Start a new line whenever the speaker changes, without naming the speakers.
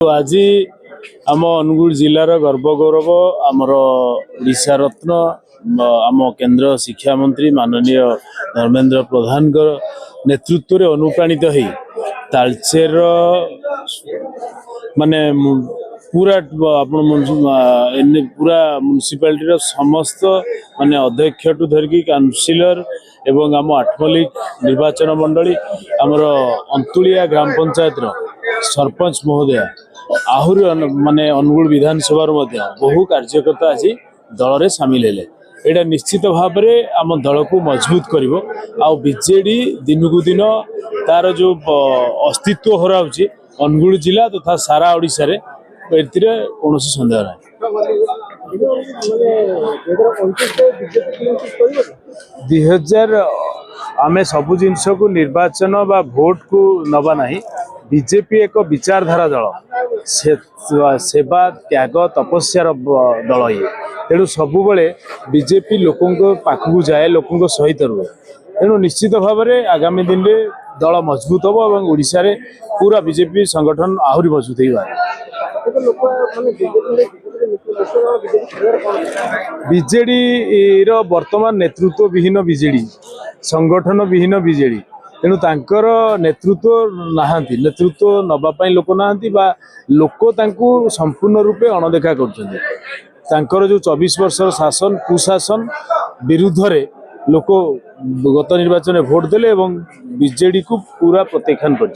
आज आम अनुगुल जिलार गर्व गौरव आमर ओडिशा रत्न आम केंद्र शिक्षा मंत्री माननीय धर्मेंद्र प्रधान नेतृत्व रे अनुप्राणित हो तालचेर माने पूरा पूरा म्युनिसिपालिटी समस्त माने अध्यक्ष ठू धरिकी काउंसिलर एवं आम आठमल्लिक निर्वाचन मंडली आमर अंतुलिया ग्राम पंचायत सरपंच महोदय आहुरी माने अनुगुल विधानसभा बहु कार्यकर्ता आज दल में सामिल हेले। यहाँ निश्चित भाव में आम दल को मजबूत करिवो आ बीजेडी दिन को दिन तार जो अस्तित्व हराउची अनुगुल जिला तथा सारा ओडिशा रे कौन सन्देह ना 2000 आमे सबु जिनस को निर्वाचन बा भोट को नबा नहीं। बीजेपी एक विचारधारा दल सेवा त्याग तपस्यार दल ये तेणु सबु बले बीजेपी लोकों पाखक जाए लोकों सहित रुहे तेणु निश्चित भाव में आगामी दिन में दल मजबूत हम और ओडिशा रे पूरा बीजेपी संगठन आहरी मजबूत बीजेडी वर्तमान नेतृत्व विहीन बीजेडी संगठन विहीन बीजेडी तेणु तांकर नेतृत्व नहांती नेतृत्व नबापाई लोक नहांती बा लोक तांकु संपूर्ण रूपे अणदेखा कर जो 24 वर्ष शासन कुशासन विरुद्ध रे लोक गत निर्वाचन में भोट देले एवं बीजेडी को पूरा प्रत्याख्यान कर।